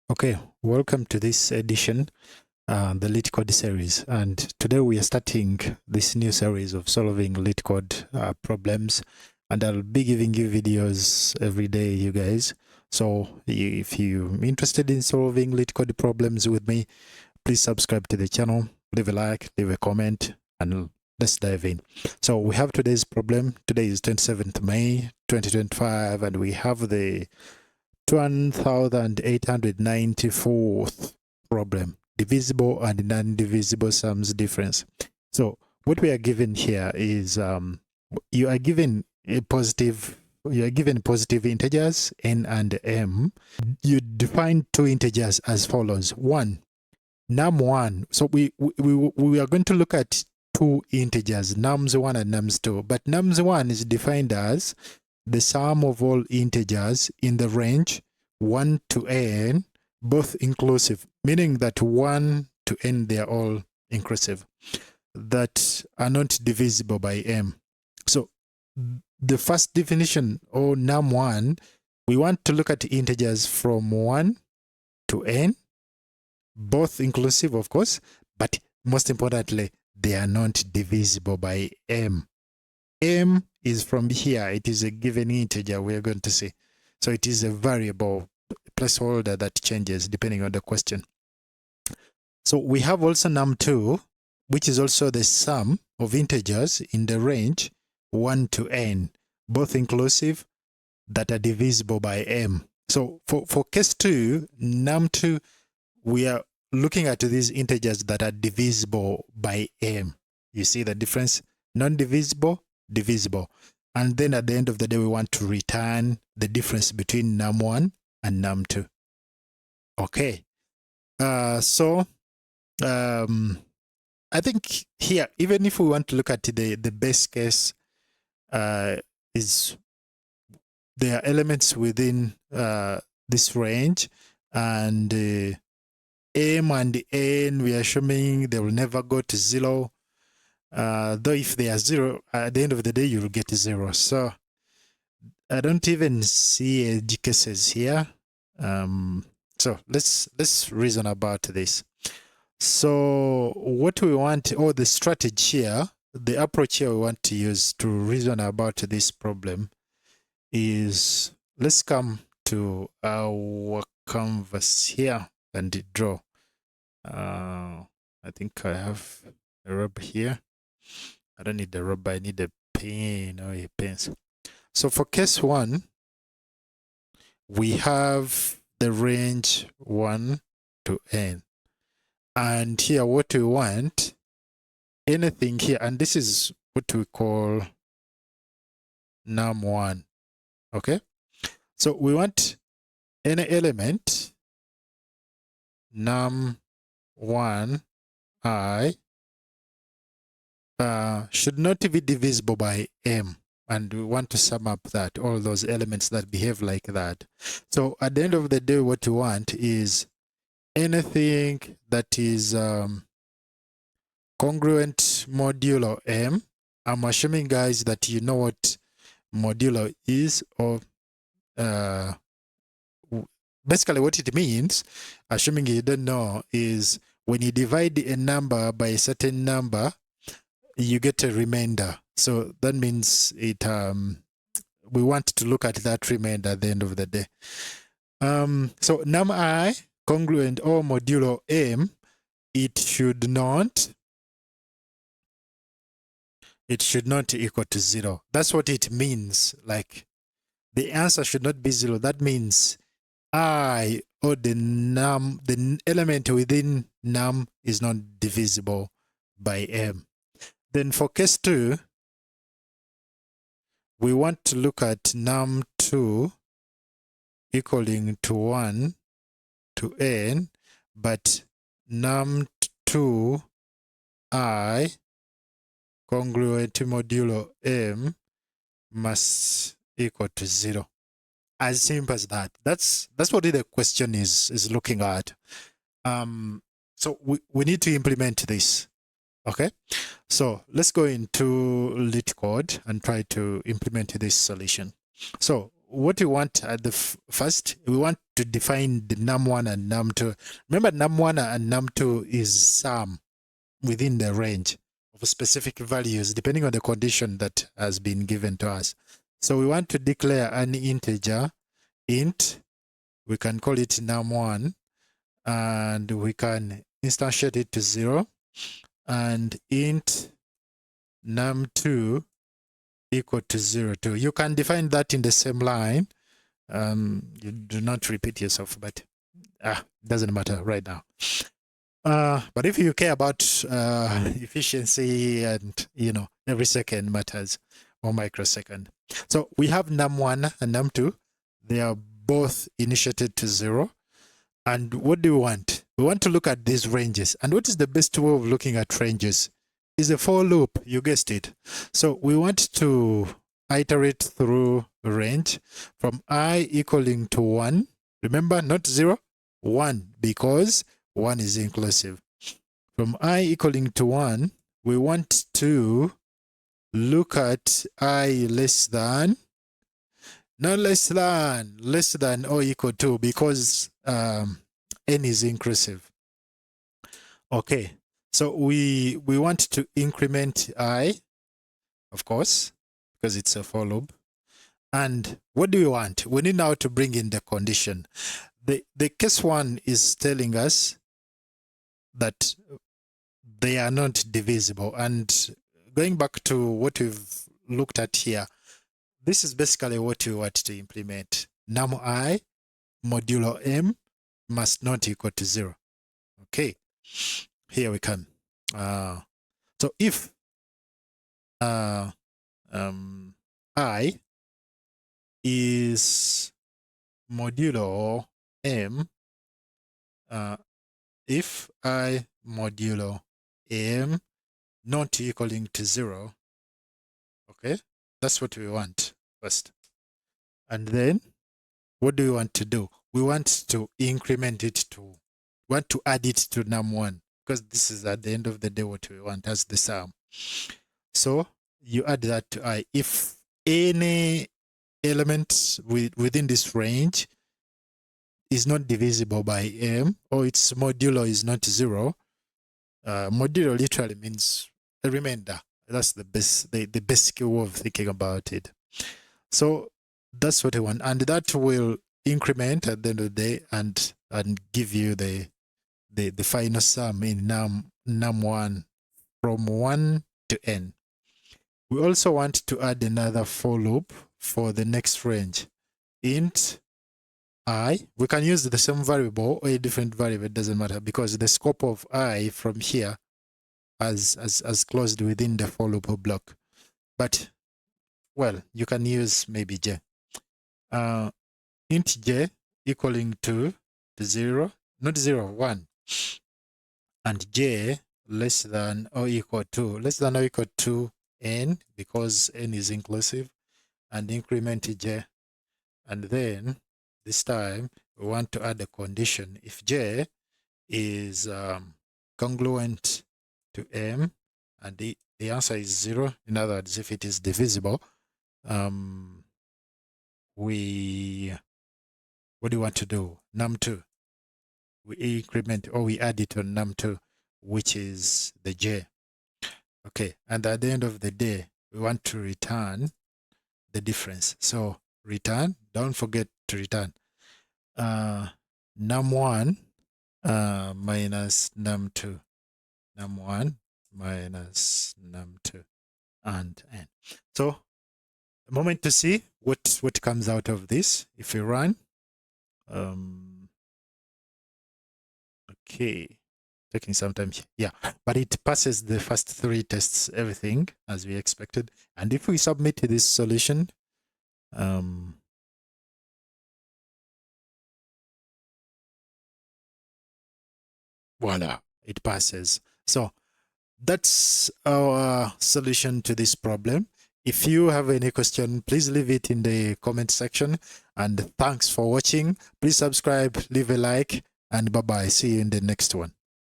Okay, welcome to this edition, the Leetcode series. And today we are starting this new series of solving Leetcode problems. And I'll be giving you videos every day, you guys. So if you're interested in solving Leetcode problems with me, please subscribe to the channel, leave a like, leave a comment, and let's dive in. So we have today's problem. Today is 27th May 2025, and we have the 1894th problem, divisible and non-divisible sums difference. So what we are given here is you are given positive integers n and m. You define two integers as follows. One, num1. So we are going to look at two integers, nums1 and nums2, but nums1 is defined as the sum of all integers in the range 1 to n, both inclusive, meaning that 1 to n, they are all inclusive, that are not divisible by m. So the first definition, or num1, we want to look at integers from 1 to n, both inclusive, of course, but most importantly, they are not divisible by m. M is from here. It is a given integer we are going to see. So it is a variable placeholder that changes depending on the question. So we have also num2, which is also the sum of integers in the range 1 to n, both inclusive, that are divisible by m. So for case 2, num2, we are looking at these integers that are divisible by m. You see the difference? Non-divisible, divisible. And then at the end of the day, we want to return the difference between num1 and num2. Okay. I think here, even if we want to look at the base case, is there are elements within this range, and m and n, we are assuming they will never go to 0. Though if they are 0, at the end of the day, you will get 0. So I don't even see edge cases here. So let's reason about this. So what we want, or the strategy here, the approach here we want to use to reason about this problem is, let's come to our canvas here and draw. I think I have a rubber here. I don't need the rubber, I need a pen or a pencil. So for case 1, we have the range 1 to n. And here what we want, anything here, and this is what we call num1. Okay? So we want any element num1 I should not be divisible by m. And we want to sum up that, all those elements that behave like that. So at the end of the day, what we want is anything that is congruent modulo m. I'm assuming, guys, that you know what modulo is, or basically what it means, assuming you don't know, is when you divide a number by a certain number, you get a remainder. So that means it we want to look at that remainder at the end of the day. So num I congruent or modulo m, it should not equal to 0. That's what it means. Like, the answer should not be 0. That means I, or the element within num, is not divisible by m. Then for case 2, we want to look at num2 equaling to 1 to n, but num2 I congruent modulo m must equal to 0. As simple as that. That's what the question is looking at. So we need to implement this. Okay, so let's go into Leetcode and try to implement this solution. So what we want at the first, we want to define the num1 and num2. Remember, num1 and num2 is sum within the range of specific values depending on the condition that has been given to us. So we want to declare an integer int. We can call it num1, and we can instantiate it to 0, and int num2 equal to 0 too. You can define that in the same line. You do not repeat yourself, but doesn't matter right now. But if you care about efficiency and, every second matters, or microsecond. So we have num1 and num2. They are both initiated to 0. And what do we want? We want to look at these ranges. And what is the best way of looking at ranges? Is a for loop. You guessed it. So we want to iterate through a range from I equaling to 1. Remember, not 0, 1, because 1 is inclusive. From I equaling to 1, we want to look at I less than, not less than or equal to, because n is inclusive. Okay, so we want to increment I, of course, because it's a for loop. And what do we want? We need now to bring in the condition. The case 1 is telling us that they are not divisible. And going back to what we've looked at here, this is basically what we want to implement. Num_i modulo m must not equal to 0. Okay, here we come. So if I is modulo m, if I modulo m not equaling to 0, okay, that's what we want first. And then what do we want to do? We want to increment it to, want to add it to num1, because this is at the end of the day what we want as the sum. So you add that to I. If any element within this range is not divisible by m, or its modulo is not 0, modulo literally means a remainder. That's the basic way of thinking about it. So that's what I want, and that will increment at the end of the day and give you the final sum in num1 from 1 to n. We also want to add another for loop for the next range. Int I, we can use the same variable or a different variable, it doesn't matter, because the scope of I from here as closed within the for loop block. But, well, you can use maybe j. Int j equaling to 0, not 0, 1. And j less than or equal to n, because n is inclusive, and increment j. And then this time we want to add a condition. If j is congruent to m and the answer is 0, in other words, if it is divisible, what do you want to do? num2. We increment or we add it on num2, which is the j. Okay, and at the end of the day, we want to return the difference. So return, don't forget to return num1 minus num2. num1 minus num2 and n. So a moment to see what comes out of this. If we run, okay, taking some time, yeah, but it passes the first 3 tests, everything as we expected. And if we submit this solution, voila, it passes. So that's our solution to this problem. If you have any question, please leave it in the comment section. And thanks for watching. Please subscribe, leave a like, and bye-bye. See you in the next one.